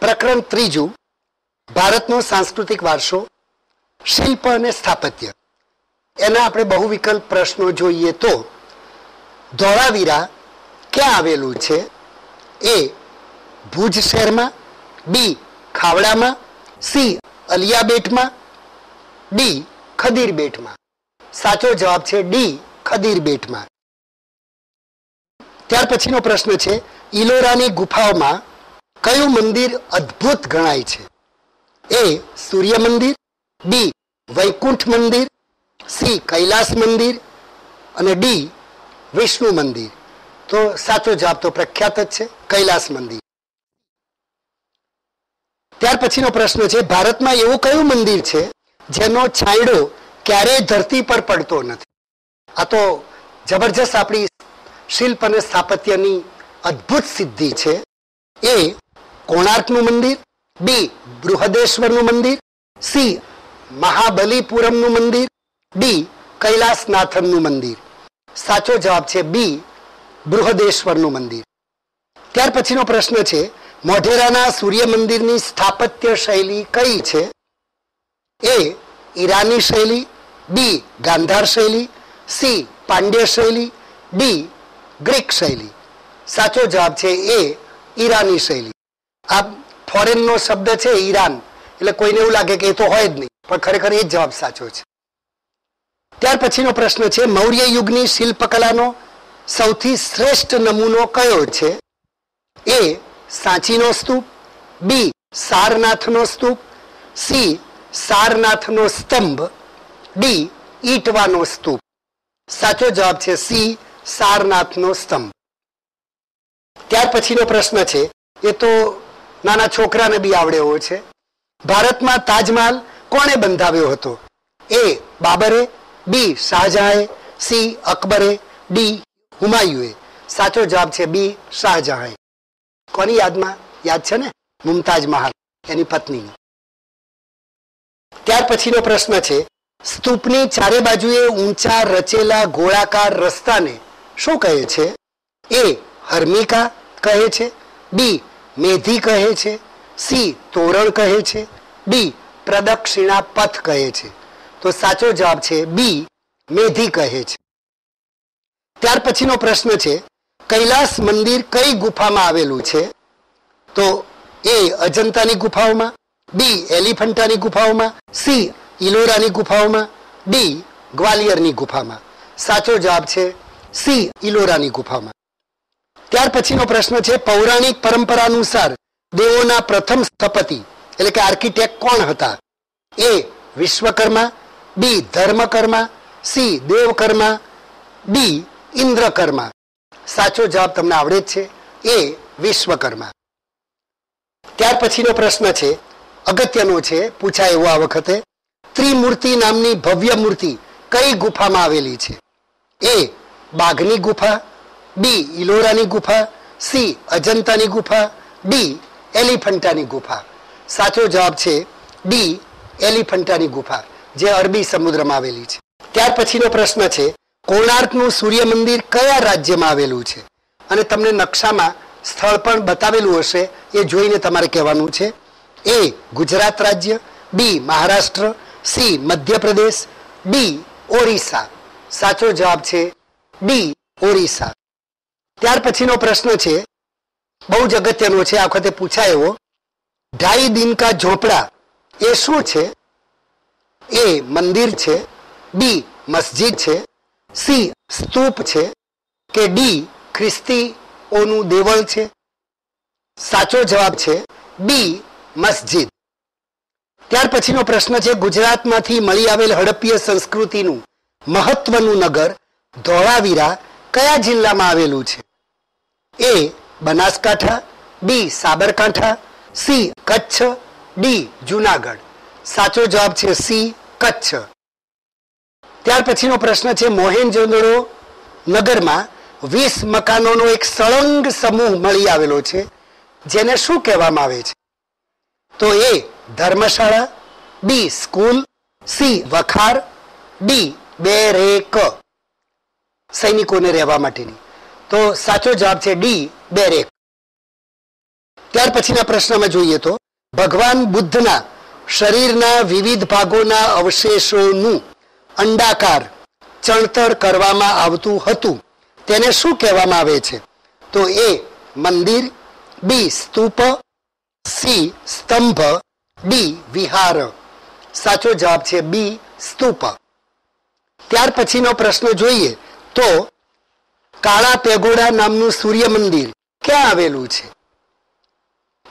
પ્રકરણ ત્રીજું, ભારતનો સાંસ્કૃતિક વારસો, શિલ્પ અને સ્થાપત્ય. એના આપણે બહુ વિકલ્પ પ્રશ્નો જોઈએ તો ધોળાવીરા ક્યાં આવેલું છે? એ ભુજ શહેરમાં, બી ખાવડામાં, સી અલિયાબેટમાં, ડી ખદીરબેટમાં. સાચો જવાબ છે ડી ખદીરબેટમાં. ત્યાર પછીનો પ્રશ્ન છે, ઇલોરાની ગુફાઓમાં કયું મંદિર અદ્ભુત ગણાય છે? એ સૂર્ય મંદિર, બી વૈકુંઠ મંદિર, સી કૈલાસ મંદિર અને ડી વિષ્ણુ મંદિર. તો સાચો જવાબ તો પ્રખ્યાત જ છે, કૈલાસ મંદિર. ત્યાર પછીનો પ્રશ્ન છે, ભારતમાં એવું કયું મંદિર છે જેનો છાંયડો ક્યારેય ધરતી પર પડતો નથી? આ તો જબરજસ્ત આપણી શિલ્પ અને સ્થાપત્યની અદ્ભુત સિદ્ધિ છે. એ કોણાર્કનું મંદિર, બી બૃહદેશ્વરનું મંદિર, સી મહાબલીપુરમનું મંદિર, ડી કૈલાસનાથનનું મંદિર. સાચો જવાબ છે બી બૃહદેશ્વરનું મંદિર. ત્યાર પછીનો પ્રશ્ન છે, મોઢેરાના સૂર્ય મંદિરની સ્થાપત્ય શૈલી કઈ છે? એ ઈરાની શૈલી, બી ગાંધાર શૈલી, સી પાંડ્ય શૈલી, ડી ગ્રીક શૈલી. સાચો જવાબ છે એ ઈરાની શૈલી. આ ફોરેનનો શબ્દ છે ઈરાન, એટલે કોઈને એવું લાગે કે એ તો હોય જ નહીં, પણ ખરેખર એ જ જવાબ સાચો છે. ત્યાર પછીનો પ્રશ્ન છે, મૌર્ય યુગની શિલ્પકલાનો સૌથી શ્રેષ્ઠ નમૂનો કયો છે? એ સાંચીનો સ્તૂપ, બી સારનાથનો સ્તૂપ, સી સારનાથનો સ્તંભ, ડી ઈટવાનો સ્તૂપ. સાચો જવાબ છે સી સારનાથનો સ્તંભ. ત્યાર પછીનો પ્રશ્ન છે, એ તો નાના છોકરાને બી આવડે એવો છે, ભારતમાં તાજમહાલ કોણે બંધાવ્યો હતો? એ બાબરે, બી શાહજહાએ, સી અકબરે, ડી હુમાયુએ. સાચો જવાબ છે બી શાહજહાએ. કોની યાદમાં? યાદ છે ને, મુમતાજ મહાલ, એની પત્નીની. ત્યાર પછીનો પ્રશ્ન છે, સ્તૂપની ચારે બાજુએ ઊંચા રચેલા ગોળાકાર રસ્તાને શું કહે છે? એ હર્મિકા કહે છે, બી મેધી કહે છે, સી તોરણ કહે છે, ડી પ્રદક્ષિણા પથ કહે છે. તો સાચો જવાબ છે બી મેધી કહે છે. ત્યાર પછીનો પ્રશ્ન છે, કૈલાસ મંદિર કઈ ગુફામાં આવેલું છે? તો એ અજંતાની ગુફાઓમાં, બી એલિફન્ટાની ગુફાઓમાં, સી ઇલોરાની ગુફાઓમાં, ડી ગ્વાલિયરની ગુફામાં. સાચો જવાબ છે સી ઇલોરાની ગુફામાં. ત્યાર પછીનો પ્રશ્ન છે, પૌરાણિક પરંપરા અનુસાર દેવોના પ્રથમ સ્થપતિ એટલે કે આર્કિટેક્ટ કોણ હતા? એ વિશ્વકર્મા, બી ધર્મકર્મા, સી દેવકર્મા, ડી ઇન્દ્રકર્મા. સાચો જવાબ તમને આવડે જ છે, એ વિશ્વકર્મા. ત્યાર પછીનો પ્રશ્ન છે, અગત્યનો છે, પૂછાય એવો આ વખતે, ત્રિમૂર્તિ નામની ભવ્ય મૂર્તિ કઈ ગુફામાં આવેલી છે? એ બાઘની ગુફા, બી ઇલોરાની ગુફા, સી અજંતાની ગુફા, ડી એલિફન્ટાની ગુફા. સાચો જવાબ છે ડી એલિફન્ટાની ગુફા, જે અરબી સમુદ્રમાં આવેલી છે. ત્યાર પછીનો પ્રશ્ન છે, કોણાર્કનું સૂર્ય મંદિર કયા રાજ્યમાં આવેલું છે? અને તમને નકશામાં સ્થળ પણ બતાવેલું હશે, એ જોઈને તમારે કહેવાનું છે. એ ગુજરાત રાજ્ય, બી મહારાષ્ટ્ર, સી મધ્યપ્રદેશ, ડી ઓરિસ્સા. સાચો જવાબ છે ડી ઓરિસ્સા. ત્યાર પછીનો પ્રશ્ન છે, બહુ જ અગત્યનો છે, આ વખતે પૂછાય એવો, ઢાઈ દિન કા ઝોપડા એ શું છે? એ મંદિર છે, બી મસ્જિદ છે, સી સ્તૂપ છે, કે ડી ખ્રિસ્તીઓનું દેવળ છે. સાચો જવાબ છે બી મસ્જિદ. ત્યાર પછીનો પ્રશ્ન છે, ગુજરાતમાંથી મળી આવેલ હડપ્પીય સંસ્કૃતિનું મહત્વનું નગર ધોળાવીરા કયા જિલ્લામાં આવેલું છે? એ બનાસકાંઠા, બી સાબરકાંઠા, સી કચ્છ, ડી જુનાગઢ. સાચો જવાબ છે સી કચ્છ. ત્યાર પછીનો પ્રશ્ન છે, મોહેનજોદડો નગરમાં 20 મકાનોનો એક સળંગ સમૂહ મળી આવેલો છે, જેને શું કહેવામાં આવે છે? તો એ ધર્મશાળા, બી સ્કૂલ, સી વખાર, ડી બેરેક, સૈનિકોને રહેવા માટેની. તો સાચો જવાબ છે ડી બેરેક. ત્યાર પછીના પ્રશ્નમાં જોઈએ તો ભગવાન બુદ્ધના શરીરના વિવિધ ભાગોના અવશેષોનું અંડાકાર ચણતર કરવામાં આવતું હતું તેને શું કહેવામાં આવે છે? તો એ મંદિર, બી સ્તૂપ, સી સ્તંભ, ડી વિહાર. સાચો જવાબ છે બી સ્તૂપ. ત્યાર પછીનો પ્રશ્ન જોઈએ તો કાળા પેગોડા નામનું સૂર્ય મંદિર ક્યાં આવેલું છે?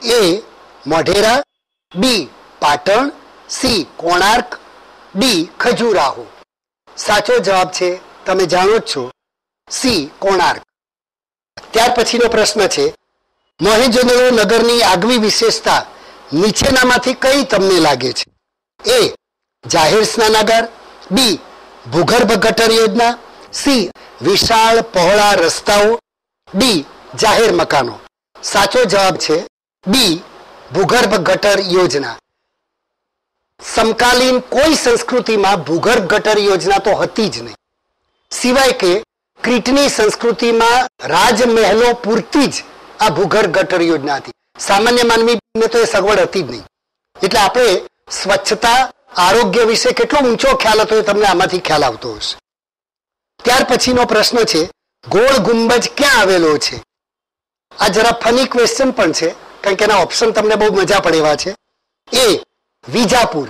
એ મોઢેરા, બી પાટણ, સી કોણાર્ક, ડી ખજુરાહો. સાચો જવાબ છે તમે જાણો જ છો સી કોણાર્ક. ત્યાર પછીનો પ્રશ્ન છે મોહેંજો-દડો નગરની આગવી વિશેષતા નીચેનામાંથી કઈ તમને લાગે છે? એ જાહેર સ્નાનાગાર, બી ભૂગર્ભ ગટર યોજના, સી વિશાળ પહોળા રસ્તાઓ, ડી જાહેર મકાનો. સાચો જવાબ છે બી ભૂગર્ભ ગટર યોજના. સમકાલીન કોઈ સંસ્કૃતિમાં ભૂગર્ભ ગટર યોજના તો હતી જ નહીં, સિવાય કે ક્રીટની સંસ્કૃતિમાં રાજમહેલો પૂરતી જ આ ભૂગર્ભ ગટર યોજના હતી. સામાન્ય માનવીને તો એ સગવડ હતી જ નહીં. એટલે આપણે સ્વચ્છતા, આરોગ્ય વિશે કેટલો ઊંચો ખ્યાલ હતો એ તમને આમાંથી ખ્યાલ આવતો હશે. ત્યાર પછીનો પ્રશ્ન છે ગોળ ગુંબજ ક્યાં આવેલો છે? આ જરા ફની ક્વેશ્ચન પણ છે કારણ કે એના ઓપ્શન તમને બહુ મજા પડે એવા છે. એ વિજાપુર,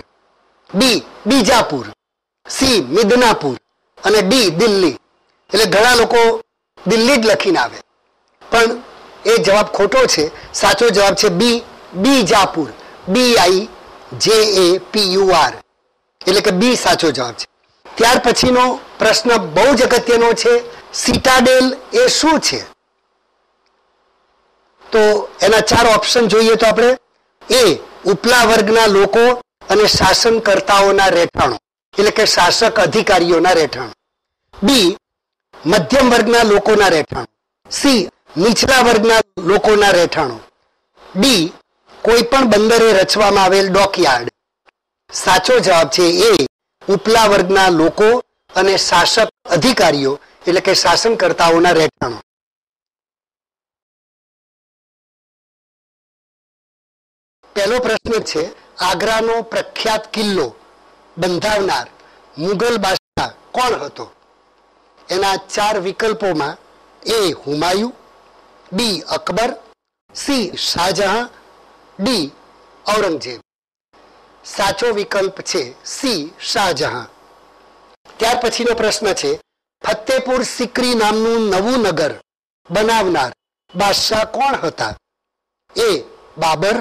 બી બીજાપુર, સી મિદનાપુર અને ડી દિલ્હી. એટલે ઘણા લોકો દિલ્હી જ લખીને આવે પણ એ જવાબ ખોટો છે. સાચો જવાબ છે બી બીજાપુર, BIJAPUR. એટલે કે બી સાચો જવાબ છે. ત્યાર પછીનો પ્રશ્ન બહુ જ અગત્યનો છે સિટાડેલ એ શું છે? તો એના 4 ઓપ્શન જોઈએ તો આપણે એ ઉપલા વર્ગના લોકો અને શાસનકર્તાઓના રહેઠાણો એટલે કે શાસક અધિકારીઓના રહેઠાણો, બી મધ્યમ વર્ગના લોકોના રહેઠાણો, સી નીચલા વર્ગના લોકોના રહેઠાણો, ડી કોઈ પણ બંદરે રચવામાં આવેલ ડોકયાર્ડ. સાચો જવાબ છે એ ઉપલા વર્ગના લોકો અને શાસક અધિકારીઓ એટલે કે શાસનકર્તાઓના રહેઠાણો. પહેલો પ્રશ્ન છે આગ્રાનો પ્રખ્યાત કિલ્લો બંધાવનાર મુગલ બાદશાહ કોણ હતો? એના 4 વિકલ્પોમાં એ હુમાયુ, બી અકબર, સી શાહજહાં, ડી ઔરંગઝેબ. સાચો વિકલ્પ છે સી શાહજહાં. ત્યાર પછીનો પ્રશ્ન છે ફતેપુર સિકરી નામનું નવું નગર બનાવનાર બાદશાહ કોણ હતા? એ બાબર,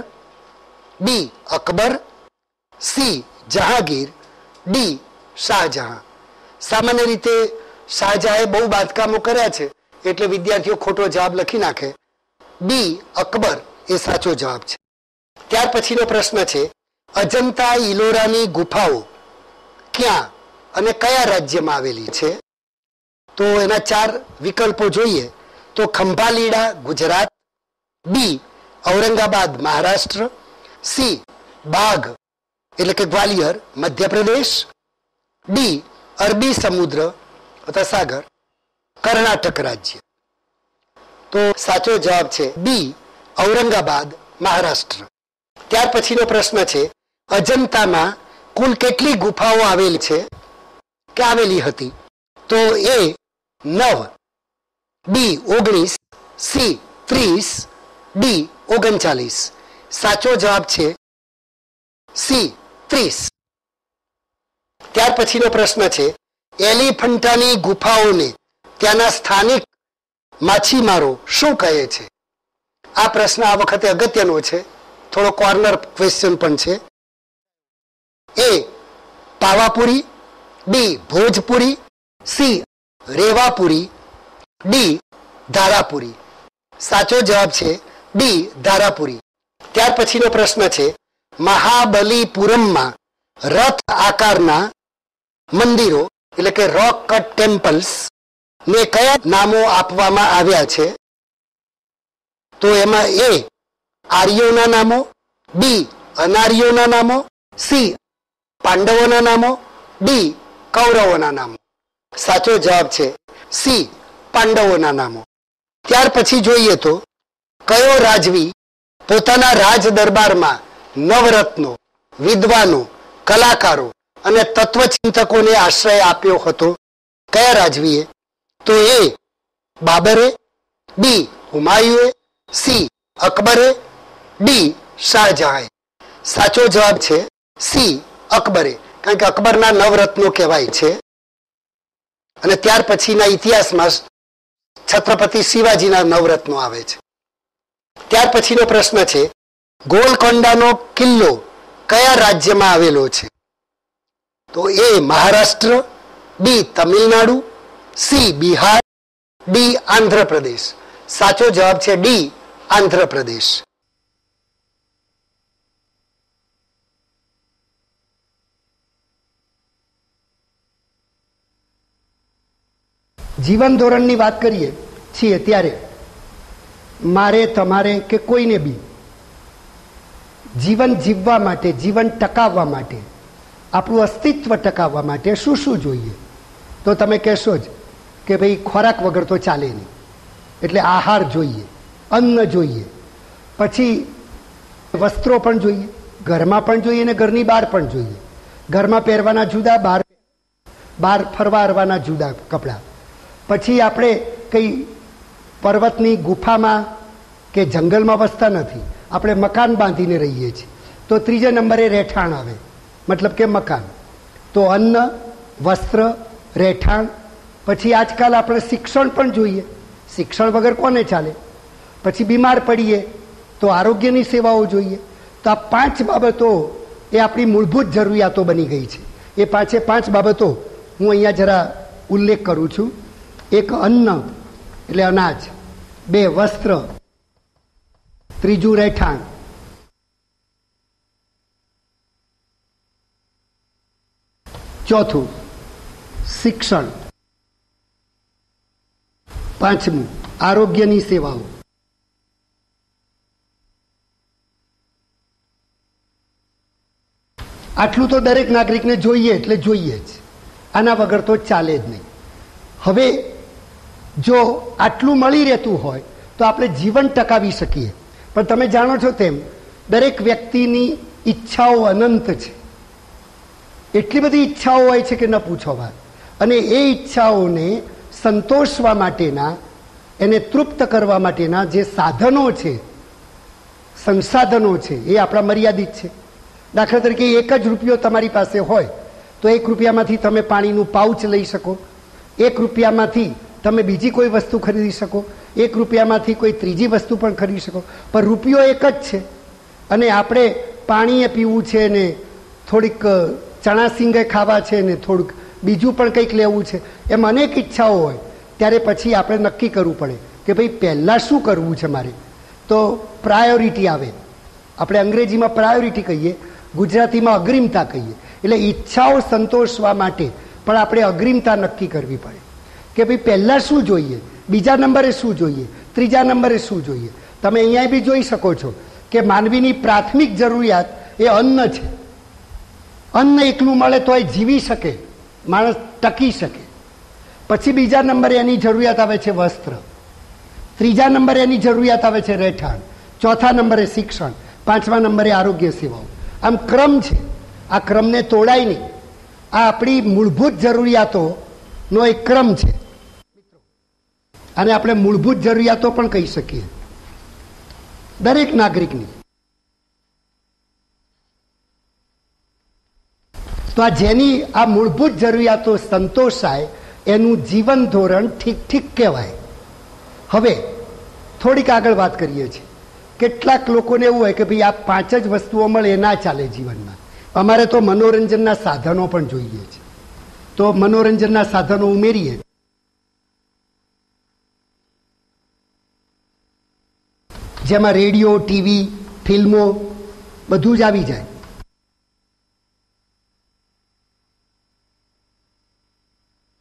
બી અકબર, સી જહાંગીર, ડી શાહજહાં. સામાન્ય રીતે શાહજહાએ બહુ બાંધકામો કર્યા છે એટલે વિદ્યાર્થીઓ ખોટો જવાબ લખી નાખે. બી અકબર એ સાચો જવાબ છે. ત્યાર પછીનો પ્રશ્ન છે અજંતા ઇલોરાની ગુફાઓ ક્યાં અને કયા રાજ્યમાં આવેલી છે? તો એના 4 વિકલ્પો જોઈએ તો ખંભાલીડા ગુજરાત, બી ઔરંગાબાદ મહારાષ્ટ્ર, સી બાઘ એટલે કે ગ્વાલિયર મધ્યપ્રદેશ, ડી અરબી સમુદ્ર અથવા સાગર કર્ણાટક રાજ્ય. તો સાચો જવાબ છે બી ઔરંગાબાદ મહારાષ્ટ્ર. ત્યાર પછીનો પ્રશ્ન છે અજંતામાં કુલ કેટલી ગુફાઓ આવેલી છે કે આવેલી હતી? તો એ 9, બી 19, સી 30, ડી 39. સાચો જવાબ છે સી 30. ત્યાર પછીનો પ્રશ્ન છે એલિફન્ટાની ગુફાઓને ત્યાંના સ્થાનિક માછીમારો શું કહે છે? આ પ્રશ્ન આ વખતે અગત્યનો છે, થોડો કોર્નર ક્વેશ્ચન પણ છે. એ પાવાપુરી, બી ભોજપુરી, સી રેવાપુરી, ડી ધારાપુરી. સાચો જવાબ છે ડી ધારાપુરી. ત્યાર પછીનો પ્રશ્ન છે મહાબલીપુરમમાં રથ આકારના મંદિરો એટલે કે રોક કટ ટેમ્પલ્સ ને કયા નામો આપવામાં આવ્યા છે? તો એમાં એ આર્યોના નામો, બી અનાર્યોના નામો, સી પાંડવોના નામો, ડી કૌરવોના નામો. સાચો જવાબ છે સી પાંડવોના નામો. ત્યાર પછી જોઈએ તો કયો રાજવી પોતાના રાજ દરબારમાં નવરત્નો, વિદ્વાનો, કલાકારો અને તત્વચિંતકોને આશ્રય આપ્યો હતો? કયા રાજવીએ? તો એ બાબરે, બી હુમાયુએ, સી અકબરે, ડી શાહજહાં. સાચો જવાબ છે સી અકબરે, કારણ કે અકબરના નવરત્નો કહેવાય છે. અને ત્યાર પછીના ઇતિહાસમાં છત્રપતિ શિવાજીના નવરત્નો આવે છે. ત્યાર પછીનો પ્રશ્ન છે, ગોલકોંડાનો કિલ્લો કયા રાજ્યમાં આવેલો છે? તો એ મહારાષ્ટ્ર, બી તમિલનાડુ, સી બિહાર, ડી આંધ્રપ્રદેશ. સાચો જવાબ છે ડી આંધ્રપ્રદેશ. જીવન ધોરણની વાત કરીએ છીએ ત્યારે મારે, તમારે કે કોઈને બી જીવન જીવવા માટે, જીવન ટકાવવા માટે, આપણું અસ્તિત્વ ટકાવવા માટે શું શું જોઈએ? તો તમે કહેશો જ કે ભાઈ ખોરાક વગર તો ચાલે નહીં, એટલે આહાર જોઈએ, અન્ન જોઈએ, પછી વસ્ત્રો પણ જોઈએ, ઘરમાં પણ જોઈએ અને ઘરની બહાર પણ જોઈએ. ઘરમાં પહેરવાના જુદા, બહાર ફરવા હરવાના જુદા કપડાં. પછી આપણે કંઈ પર્વતની ગુફામાં કે જંગલમાં વસતા નથી, આપણે મકાન બાંધીને રહીએ છીએ. તો ત્રીજા નંબરે રહેઠાણ આવે, મતલબ કે મકાન. તો અન્ન, વસ્ત્ર, રહેઠાણ. પછી આજકાલ આપણે શિક્ષણ પણ જોઈએ, શિક્ષણ વગર કોને ચાલે? પછી બીમાર પડીએ તો આરોગ્યની સેવાઓ જોઈએ. તો આ 5 બાબતો એ આપણી મૂળભૂત જરૂરિયાતો બની ગઈ છે. એ 5 બાબતો હું અહીંયા જરા ઉલ્લેખ કરું છું. એક અન્ન એટલે અનાજ, 2 વસ્ત્ર, 3 રહેઠાણ, 4 શિક્ષણ, 5 આરોગ્યની સેવાઓ. આટલું તો દરેક નાગરિકને જોઈએ એટલે જોઈએ જ, આના વગર તો ચાલે જ નહીં. હવે જો આટલું મળી રહેતું હોય તો આપણે જીવન ટકાવી શકીએ. પણ તમે જાણો છો તેમ દરેક વ્યક્તિની ઈચ્છાઓ અનંત છે. એટલી બધી ઈચ્છાઓ હોય છે કે ન પૂછો વાત. અને એ ઈચ્છાઓને સંતોષવા માટેના, એને તૃપ્ત કરવા માટેના જે સાધનો છે, સંસાધનો છે, એ આપણા મર્યાદિત છે. દાખલા તરીકે 1 જ રૂપિયો તમારી પાસે હોય તો 1 રૂપિયામાંથી તમે પાણીનું પાઉચ લઈ શકો, 1 રૂપિયામાંથી તમે બીજી કોઈ વસ્તુ ખરીદી શકો, 1 રૂપિયામાંથી કોઈ ત્રીજી વસ્તુ પણ ખરીદી શકો. પણ રૂપિયો એક જ છે અને આપણે પાણીએ પીવું છે ને થોડીક ચણા સિંગે ખાવા છે ને થોડુંક બીજું પણ કંઈક લેવું છે, એમ અનેક ઈચ્છાઓ હોય. ત્યારે પછી આપણે નક્કી કરવું પડે કે ભાઈ પહેલાં શું કરવું છે મારે. તો પ્રાયોરિટી આવે. આપણે અંગ્રેજીમાં પ્રાયોરિટી કહીએ, ગુજરાતીમાં અગ્રિમતા કહીએ. એટલે ઈચ્છાઓ સંતોષવા માટે પણ આપણે અગ્રિમતા નક્કી કરવી પડે કે ભાઈ પહેલાં શું જોઈએ, બીજા નંબરે શું જોઈએ, ત્રીજા નંબરે શું જોઈએ. તમે અહીંયા બી જોઈ શકો છો કે માનવીની પ્રાથમિક જરૂરિયાત એ અન્ન છે. અન્ન એકલું મળે તો એ જીવી શકે, માણસ ટકી શકે. પછી બીજા નંબરે એની જરૂરિયાત આવે છે વસ્ત્ર, ત્રીજા નંબરે એની જરૂરિયાત આવે છે રહેઠાણ, ચોથા નંબરે શિક્ષણ, 5મા નંબરે આરોગ્ય સેવાઓ. આમ ક્રમ છે, આ ક્રમને તોડાય નહીં. આ આપણી મૂળભૂત જરૂરિયાતોનો એક ક્રમ છે અને આપણે મૂળભૂત જરૂરિયાતો પણ કહી શકીએ દરેક નાગરિકની. તો આ જેની આ મૂળભૂત જરૂરિયાતો સંતોષાય એનું જીવન ધોરણ ઠીક કહેવાય. હવે થોડીક આગળ વાત કરીએ છીએ. કેટલાક લોકોને એવું હોય કે ભાઈ આ 5 જ વસ્તુઓ મળે એ ના ચાલે જીવનમાં, અમારે તો મનોરંજનના સાધનો પણ જોઈએ છે. તો મનોરંજનના સાધનો ઉમેરીએ. જેમાં રેડિયો, ટીવી, ફિલ્મો બધું જ આવી જાય.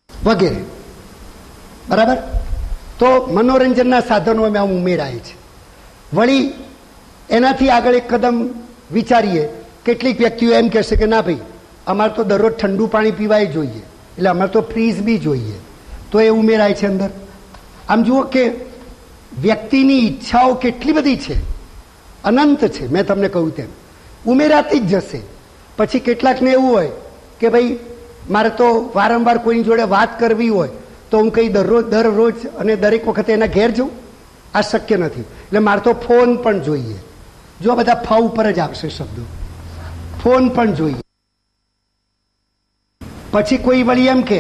વગેરે. બરાબર. તો મનોરંજનના સાધનો એમાં ઉમેરાય છે. વળી એનાથી આગળ એક કદમ વિચારીએ. કેટલીક વ્યક્તિઓ એમ કહેશે કે ના ભાઈ અમારે તો દરરોજ ઠંડુ પાણી પીવાય જોઈએ, એટલે અમારે તો ફ્રીજ બી જોઈએ, તો એ ઉમેરાય છે અંદર. આમ જુઓ કે વ્યક્તિની ઈચ્છાઓ કેટલી બધી છે અનંત છે. મેં તમને કહ્યું તેમ ઉમેરાતી જ જશે. પછી કેટલાકને એવું હોય કે ભાઈ મારે તો વારંવાર કોઈની જોડે વાત કરવી હોય તો હું કંઈ દરરોજ અને દરેક વખતે એના ઘેર જઉં, આ શક્ય નથી. એટલે મારે તો ફોન પણ જોઈએ. જો બધા ફ ઉપર જ આવશે શબ્દો, ફોન પણ જોઈએ. પછી કોઈ વળી એમ કે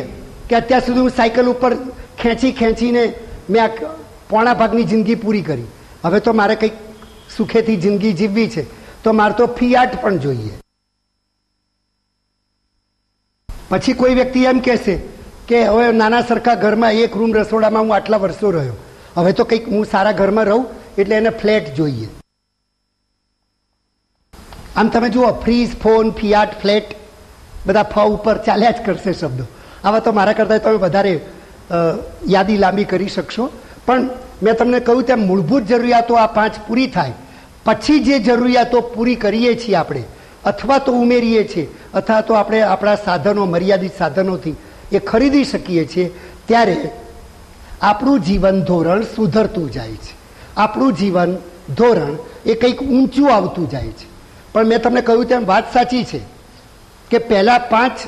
અત્યાર સુધી હું સાયકલ ઉપર ખેંચીને મેં આ પોણા ભાગની જિંદગી પૂરી કરી, હવે તો મારે કંઈક સુખેથી જિંદગી જીવવી છે તો મારે તો ફિયાટ પણ જોઈએ. પછી કોઈ વ્યક્તિ એમ કહેશે કે હવે નાના સરખા ઘરમાં એક રૂમ રસોડામાં હું આટલા વર્ષો રહ્યો, હવે તો કંઈક હું સારા ઘરમાં રહું એટલે એને ફ્લેટ જોઈએ. આમ તમે જુઓ ફ્રીજ, ફોન, ફિયાટ, ફ્લેટ બધા ફ ઉપર ચાલ્યા જ કરશે શબ્દો. આવા તો મારા કરતાં તમે વધારે યાદી લાંબી કરી શકશો. પણ મેં તમને કહ્યું તેમ મૂળભૂત જરૂરિયાતો આ 5 પૂરી થાય પછી જે જરૂરિયાતો પૂરી કરીએ છીએ આપણે, અથવા તો ઉમેરીએ છીએ, અથવા તો આપણે આપણા સાધનો, મર્યાદિત સાધનોથી એ ખરીદી શકીએ છીએ, ત્યારે આપણું જીવન ધોરણ સુધરતું જાય છે. આપણું જીવન ધોરણ એ કંઈક ઊંચું આવતું જાય છે. પણ મેં તમને કહ્યું તેમ વાત સાચી છે કે પહેલા 5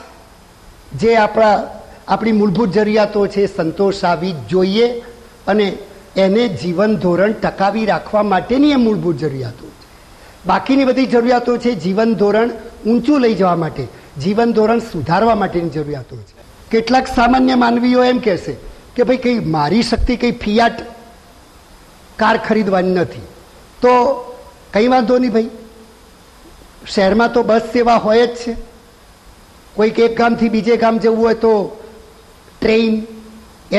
જે આપણી મૂળભૂત જરૂરિયાતો છે સંતોષાવી જ જોઈએ, અને એને જીવન ધોરણ ટકાવી રાખવા માટેની એ મૂળભૂત જરૂરિયાતો છે. બાકીની બધી જરૂરિયાતો છે જીવન ધોરણ ઊંચું લઈ જવા માટે, જીવન ધોરણ સુધારવા માટેની જરૂરિયાતો છે. કેટલાક સામાન્ય માનવીઓ એમ કહેશે કે ભાઈ કંઈ મારી શક્તિ કંઈ ફિયાટ કાર ખરીદવાની નથી, તો કંઈ વાંધો નહીં ભાઈ, શહેરમાં તો બસ સેવા હોય જ છે. કોઈક એક ગામથી બીજે ગામ જવું હોય તો ટ્રેન,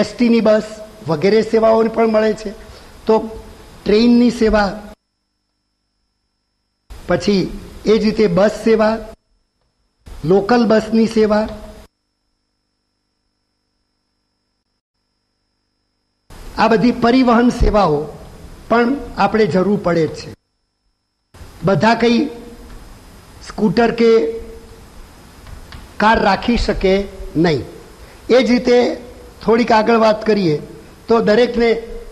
એસટીની બસ વગેરે સેવાઓ પણ મળે છે. તો ટ્રેનની સેવા, પછી એ જ રીતે બસ સેવા, લોકલ બસની સેવા, આ બધી પરિવહન સેવાઓ પણ આપણે જરૂર પડે જ છે. બધા કંઈ સ્કૂટર કે કાર રાખી શકે નહીં. એ જ રીતે થોડીક આગળ વાત કરીએ તો દરેકને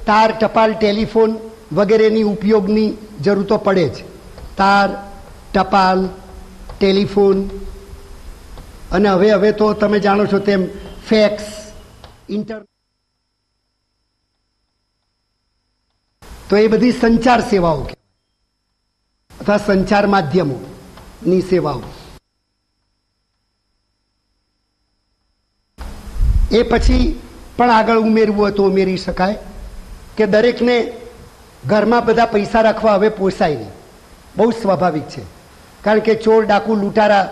તાર, ટપાલ, ટેલિફોન વગેરેની ઉપયોગની જરૂર તો પડે જ. તાર, ટપાલ, ટેલિફોન, અને હવે તો તમે જાણો છો તેમ ફેક્સ, ઇન્ટરનેટ, તો એ બધી સંચાર સેવાઓ અથવા સંચાર માધ્યમોની સેવાઓ. એ પછી પણ આગળ ઉમેરવું હોય તો ઉમેરી શકાય કે દરેકને ઘરમાં બધા પૈસા રાખવા હવે પોસાય નહીં. બહુ સ્વાભાવિક છે, કારણ કે ચોર, ડાકુ, લૂંટારા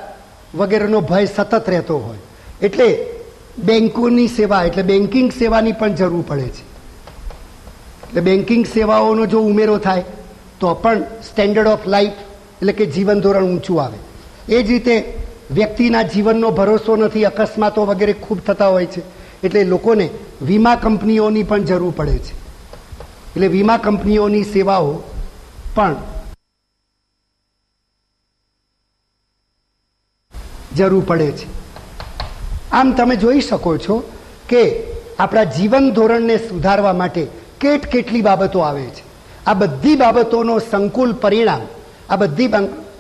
વગેરેનો ભય સતત રહેતો હોય, એટલે બેંકોની સેવા, એટલે બેન્કિંગ સેવાની પણ જરૂર પડે છે. એટલે બેન્કિંગ સેવાઓનો જો ઉમેરો થાય તો પણ સ્ટેન્ડર્ડ ઓફ લાઈફ એટલે કે જીવન ધોરણ ઊંચું આવે. એ જ રીતે વ્યક્તિના જીવનનો ભરોસો નથી, અકસ્માતો વગેરે ખૂબ થતા હોય છે, એટલે લોકોને વીમા કંપનીઓની પણ જરૂર પડે છે. એટલે વીમા કંપનીઓની સેવાઓ પણ જરૂર પડે છે. આમ તમે જોઈ શકો છો કે આપણા જીવન ધોરણને સુધારવા માટે કેટલી બાબતો આવે છે. આ બધી બાબતોનો સંકુલ પરિણામ, આ બધી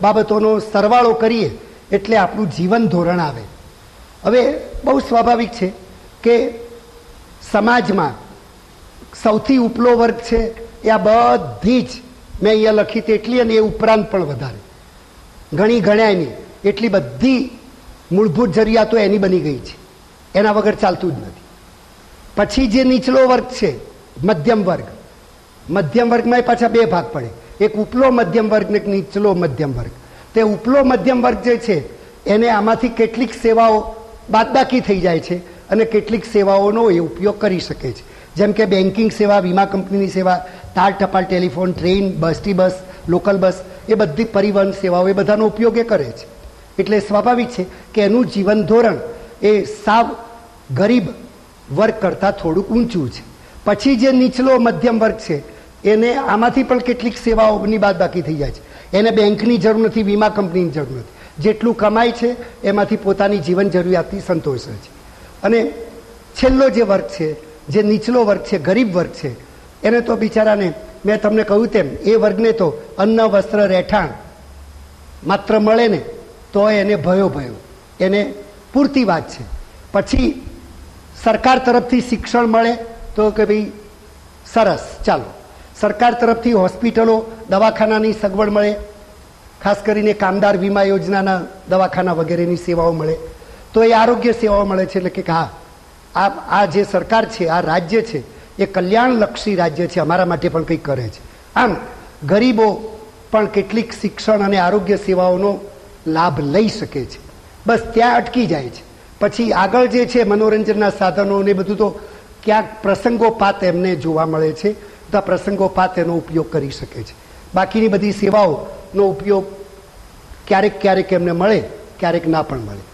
બાબતોનો સરવાળો કરીએ એટલે આપણું જીવન ધોરણ આવે. હવે બહુ સ્વાભાવિક છે કે સમાજમાં સૌથી ઉપલો વર્ગ છે એ આ બધી જ મેં અહીંયા લખી તેટલી અને એ ઉપરાંત પણ વધારે ઘણી ગણાય નહીં એટલી બધી મૂળભૂત જરૂરિયાતો એની બની ગઈ છે, એના વગર ચાલતું જ નથી. પછી જે નીચલો વર્ગ છે મધ્યમ વર્ગ, મધ્યમ વર્ગમાં પાછા 2 ભાગ પડે, એક ઉપલો મધ્યમ વર્ગ ને એક નીચલો મધ્યમ વર્ગ. તે ઉપલો મધ્યમ વર્ગ જે છે એને આમાંથી કેટલીક સેવાઓ બાદબાકી થઈ જાય છે અને કેટલીક સેવાઓનો એ ઉપયોગ કરી શકે છે. જેમ કે બેન્કિંગ સેવા, વીમા કંપનીની સેવા, તાર, ટપાલ, ટેલિફોન, ટ્રેન, બસથી બસ, લોકલ બસ, એ બધી પરિવહન સેવાઓ એ બધાનો ઉપયોગ એ કરે છે. એટલે સ્વાભાવિક છે કે એનું જીવન ધોરણ એ સાવ ગરીબ વર્ગ કરતાં થોડુંક ઊંચું છે. પછી જે નીચલો મધ્યમ વર્ગ છે એને આમાંથી પણ કેટલીક સેવાઓની બાદબાકી થઈ જાય છે. એને બેંકની જરૂર નથી, વીમા કંપનીની જરૂર નથી, જેટલું કમાય છે એમાંથી પોતાની જીવન જરૂરિયાતથી સંતોષે છે. અને છેલ્લો જે વર્ગ છે, જે નીચલો વર્ગ છે, ગરીબ વર્ગ છે, એને તો બિચારાને મેં તમને કહ્યું તેમ એ વર્ગને તો અન્ન વસ્ત્ર રહેઠાણ માત્ર મળે ને તો એને ભયો એને પૂરતી વાત છે. પછી સરકાર તરફથી શિક્ષણ મળે તો કે ભાઈ સરસ, ચાલો. સરકાર તરફથી હોસ્પિટલો દવાખાનાની સગવડ મળે, ખાસ કરીને કામદાર વીમા યોજનાના દવાખાના વગેરેની સેવાઓ મળે તો એ આરોગ્ય સેવાઓ મળે છે. એટલે કે હા, આ જે સરકાર છે, આ રાજ્ય છે એ કલ્યાણલક્ષી રાજ્ય છે, અમારા માટે પણ કંઈક કરે છે. આમ ગરીબો પણ કેટલીક શિક્ષણ અને આરોગ્ય સેવાઓનો લાભ લઈ શકે છે. બસ ત્યાં અટકી જાય છે. પછી આગળ જે છે મનોરંજનના સાધનો ને બધું તો ક્યાંક પ્રસંગોપાત એમને જોવા મળે છે, તો પ્રસંગોપાત એનો ઉપયોગ કરી શકે છે. બાકીની બધી સેવાઓનો ઉપયોગ ક્યારેક ક્યારેક એમને મળે, ક્યારેક ના પણ મળે.